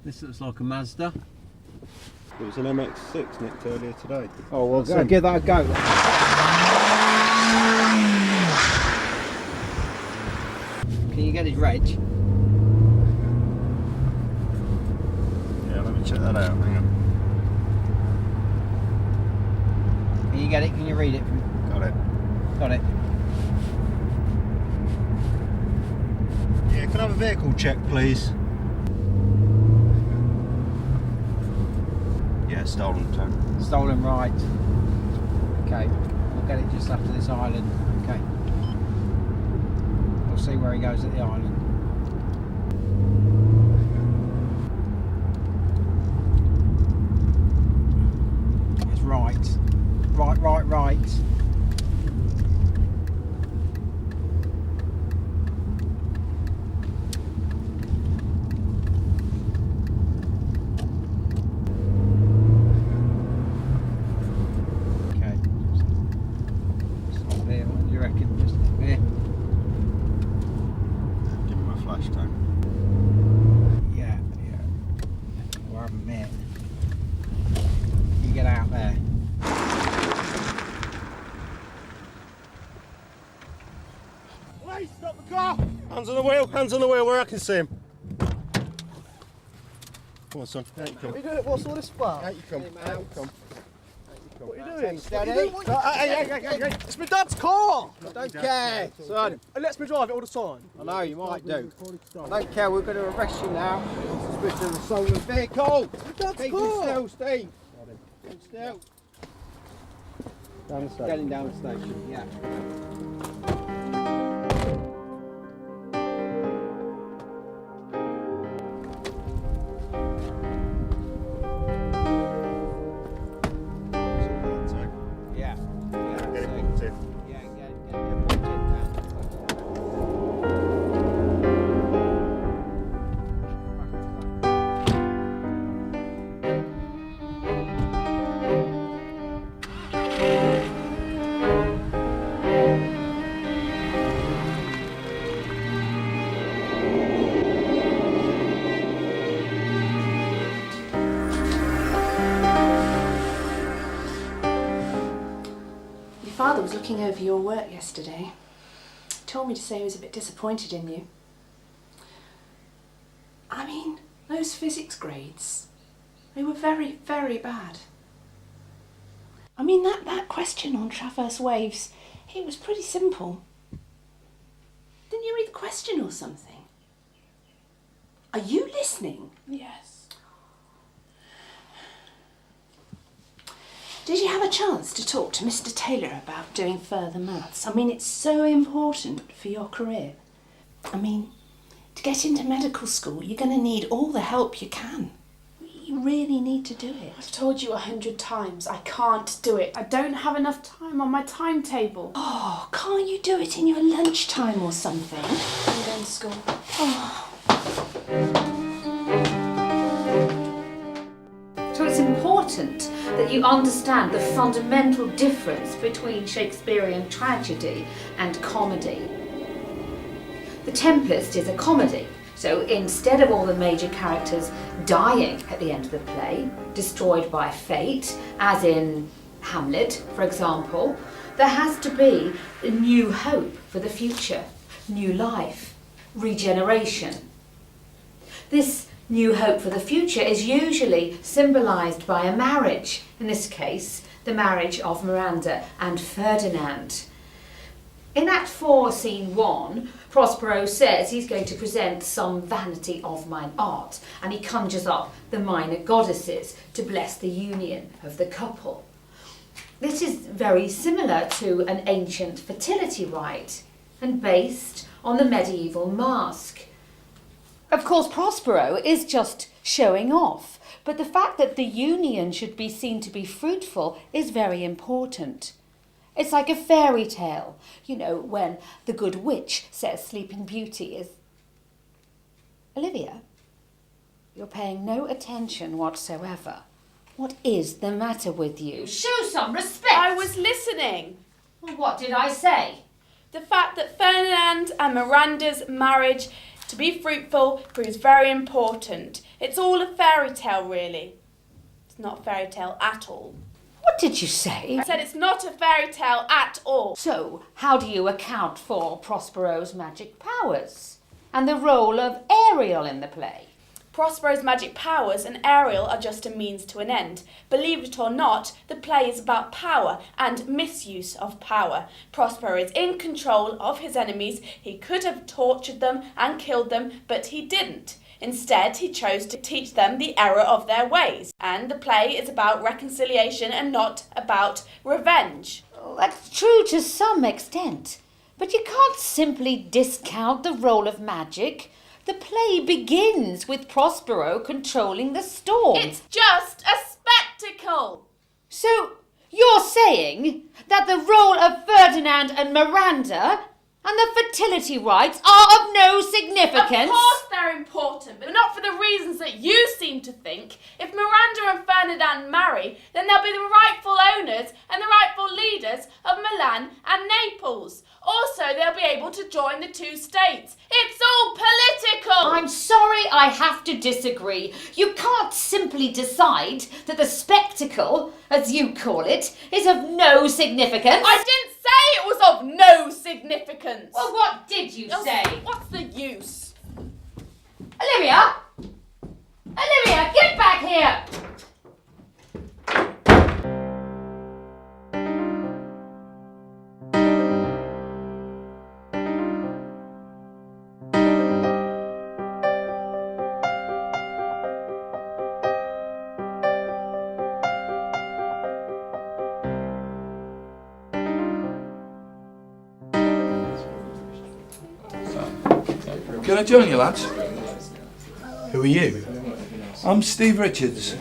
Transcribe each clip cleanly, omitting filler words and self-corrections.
This looks like a Mazda. It was an MX-6 nicked earlier today. Oh, well, go, give that a go. Can you get his reg? Yeah, let me check that out. Hang on. Can you get it? Can you read it? Got it. Got it. Yeah, can I have a vehicle check, please? Yeah, stolen, Tom. Stolen, right. Okay, we'll get it just after this island. Okay. We'll see where he goes at the island. It's right. Right. Stop the car! Hands on the wheel where I can see him. Come on, son, out you come. What are you doing? What's all this for? Out you come, out you come. What are you doing? Steady. Hey, it's my dad's car! I don't care, son. It lets me drive it all the time. I know, you might do. I don't care, we're going to arrest you now. Suspicion of a stolen vehicle. Dad's Keep car! still, Steve. Keep still. Down the station. Getting down the station, yeah. Father was looking over your work yesterday. He told me to say he was a bit disappointed in you. I mean, those physics grades, they were very, very bad. I mean, that question on traverse waves, it was pretty simple. Didn't you read the question or something? Are you listening? Yes. Did you have a chance to talk to Mr. Taylor about doing further maths? I mean, it's so important for your career. I mean, to get into medical school, you're going to need all the help you can. You really need to do it. I've told you 100 times, I can't do it. I don't have enough time on my timetable. Oh, can't you do it in your lunchtime or something? I'm going to school. Oh. So it's important that you understand the fundamental difference between Shakespearean tragedy and comedy. The Tempest is a comedy, so instead of all the major characters dying at the end of the play, destroyed by fate, as in Hamlet, for example, there has to be a new hope for the future, new life, regeneration. This new hope for the future is usually symbolised by a marriage, in this case, the marriage of Miranda and Ferdinand. In Act 4, Scene 1, Prospero says he's going to present some vanity of mine art, and he conjures up the minor goddesses to bless the union of the couple. This is very similar to an ancient fertility rite, and based on the medieval masque. Of course, Prospero is just showing off, but the fact that the union should be seen to be fruitful is very important. It's like a fairy tale, you know, when the good witch says Sleeping Beauty is... Olivia, you're paying no attention whatsoever. What is the matter with you? Show some respect! I was listening. Well, what did I say? The fact that Ferdinand and Miranda's marriage To be fruitful proves very important. It's all a fairy tale, really. It's not a fairy tale at all. What did you say? I said it's not a fairy tale at all. So, how do you account for Prospero's magic powers and the role of Ariel in the play? Prospero's magic powers and Ariel are just a means to an end. Believe it or not, the play is about power and misuse of power. Prospero is in control of his enemies. He could have tortured them and killed them, but he didn't. Instead, he chose to teach them the error of their ways. And the play is about reconciliation and not about revenge. Well, that's true to some extent, but you can't simply discount the role of magic. The play begins with Prospero controlling the storm. It's just a spectacle! So, you're saying that the role of Ferdinand and Miranda and the fertility rites are of no significance? Of course they're important, but not for the reasons that you seem to think. If Miranda and Ferdinand marry, then they'll be the rightful owners and the rightful leaders of Milan and Naples. Also, they'll be able to join the two states. It's all political! I'm sorry, I have to disagree. You can't simply decide that the spectacle, as you call it, is of no significance. I didn't say it was of no significance. Well, what did you say? What's the use? Olivia! Olivia, get back here! Can I join you, lads? Who are you? I'm Steve Richards.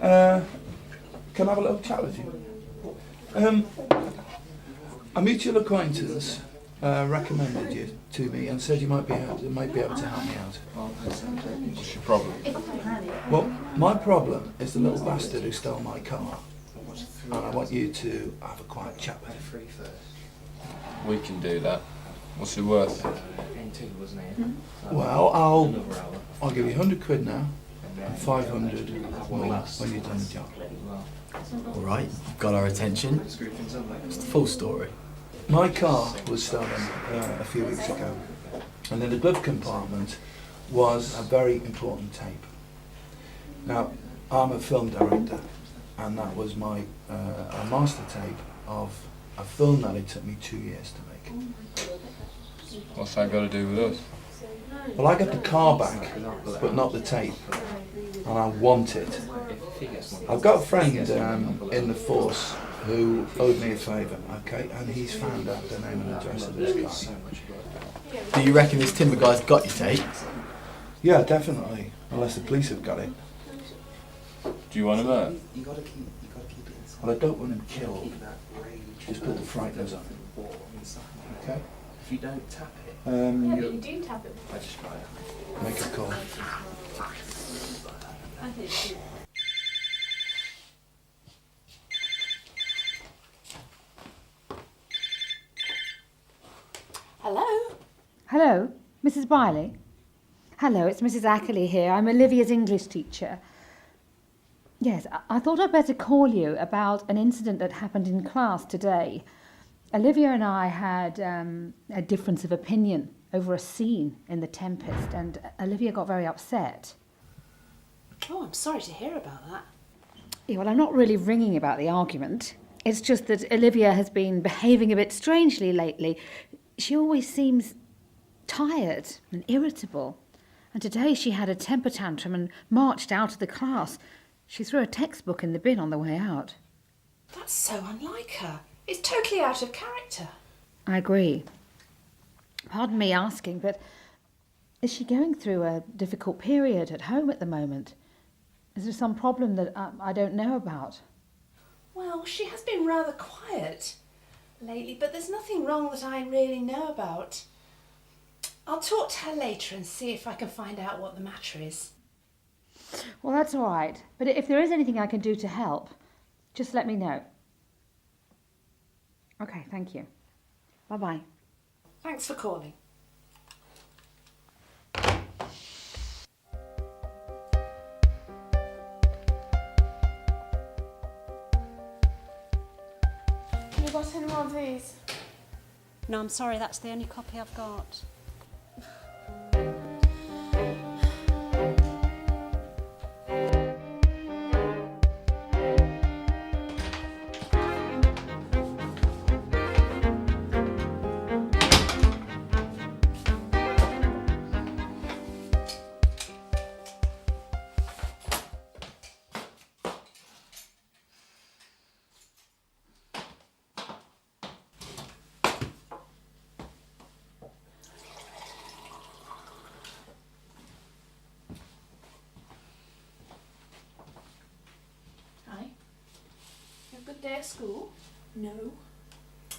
Can I have a little chat with you? A mutual acquaintance recommended you to me and said you might be able to help me out. What's your problem? Well, my problem is the little bastard who stole my car, and I want you to have a quiet chat with him. We can do that. What's it worth? Well, I'll give you 100 quid now, and 500 when you've done the job. Alright, got our attention. It's the full story. My car was stolen a few weeks ago, and in the glove compartment was a very important tape. Now, I'm a film director, and that was my a master tape of a film that it took me 2 years to make. What's that got to do with us? Well, I got the car back, but not the tape, and I want it. I've got a friend in the force who owed me a favour, okay, and he's found out the name and address of this guy. Do you reckon this timber guy's got your tape? Yeah, definitely, unless the police have got it. Do you want him out? Well, I don't want him killed. Just put the frighteners on. Okay? If you don't tap it. You do tap it. I just try it. Make a call. Hello? Hello, Mrs. Biley? Hello, it's Mrs. Ackley here. I'm Olivia's English teacher. Yes, I thought I'd better call you about an incident that happened in class today. Olivia and I had a difference of opinion over a scene in The Tempest, and Olivia got very upset. Oh, I'm sorry to hear about that. Yeah, well, I'm not really ringing about the argument. It's just that Olivia has been behaving a bit strangely lately. She always seems tired and irritable. And today she had a temper tantrum and marched out of the class. She threw a textbook in the bin on the way out. That's so unlike her. It's totally out of character. I agree. Pardon me asking, but is she going through a difficult period at home at the moment? Is there some problem that I don't know about? Well, she has been rather quiet lately, but there's nothing wrong that I really know about. I'll talk to her later and see if I can find out what the matter is. Well, that's all right. But if there is anything I can do to help, just let me know. Okay, thank you. Bye-bye. Thanks for calling. any more of these? No, I'm sorry, that's the only copy I've got. Good day at school? No.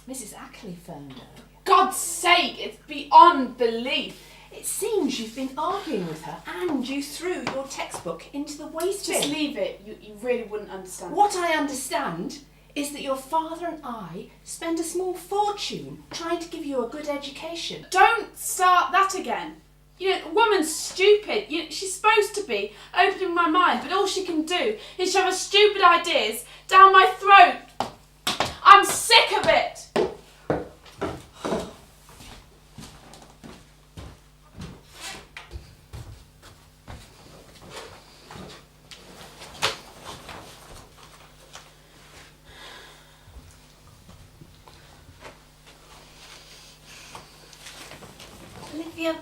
Mrs. Ackley phoned her. God's sake, it's beyond belief. It seems you've been arguing with her and you threw your textbook into the waste bin. Just leave it. You really wouldn't understand. What I understand is that your father and I spend a small fortune trying to give you a good education. Don't start that again. You know, a woman's stupid. She's supposed to be opening my mind, but all she can do is shove her stupid ideas down my throat. I'm sick of it. Olivia,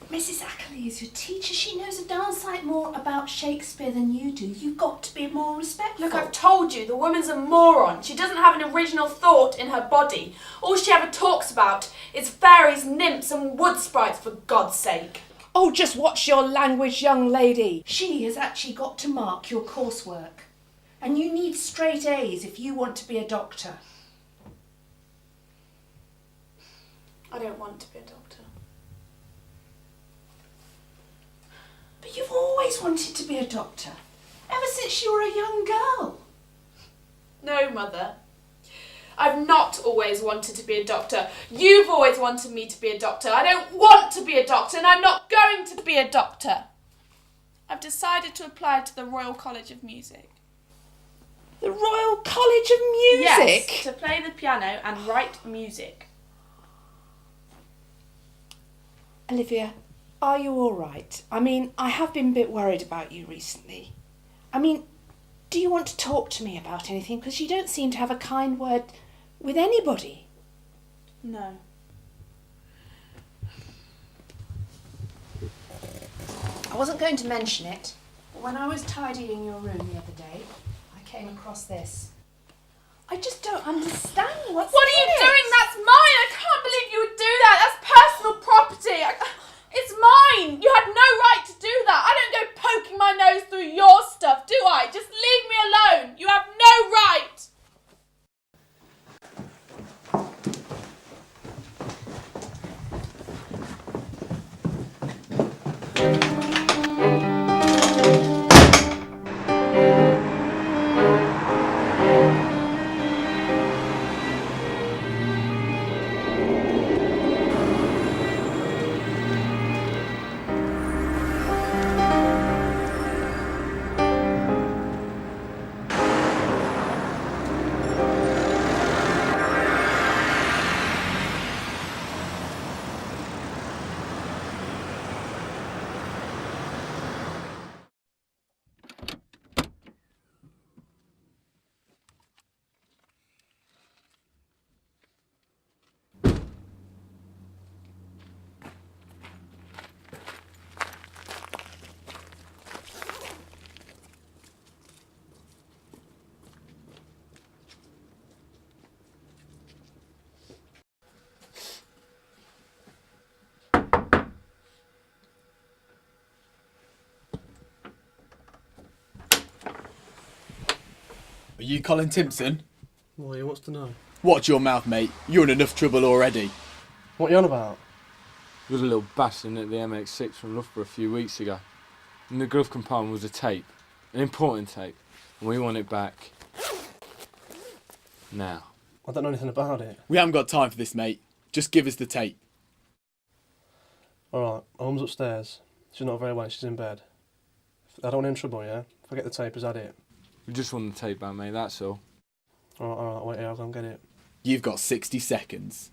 Mrs. Ackley is your teacher. She knows a darn sight more about Shakespeare than you do. You've got to be more respectful. Look, I've told you, the woman's a moron. She doesn't have an original thought in her body. All she ever talks about is fairies, nymphs and wood sprites, for God's sake. Oh, just watch your language, young lady. She has actually got to mark your coursework. And you need straight A's if you want to be a doctor. I don't want to be a doctor. But you've always wanted to be a doctor, ever since you were a young girl. No, Mother. I've not always wanted to be a doctor. You've always wanted me to be a doctor. I don't want to be a doctor, and I'm not going to be a doctor. I've decided to apply to the Royal College of Music. The Royal College of Music? Yes, to play the piano and write music. Olivia, are you all right? I mean, I have been a bit worried about you recently. I mean, do you want to talk to me about anything? Because you don't seem to have a kind word with anybody. No. I wasn't going to mention it, but when I was tidying your room the other day, I came across this. I just don't understand what's What are you doing? That's mine! I can't believe you would do that! That's personal property! It's mine! You had no right to do that! I don't go poking my nose through your stuff, do I? Just leave me alone! You have no right! Are you Colin Timpson? Well, he wants to know. Watch your mouth, mate. You're in enough trouble already. What are you on about? There was a little bashing at the MX6 from Loughborough a few weeks ago. In the glove compartment was a tape, an important tape, and we want it back now. I don't know anything about it. We haven't got time for this, mate. Just give us the tape. Alright, Mum's upstairs. She's not very well, she's in bed. I don't want any trouble, yeah? If I get the tape, is that it? We just want the tape back, mate, that's all. Alright, wait here, I'll go and get it. You've got 60 seconds.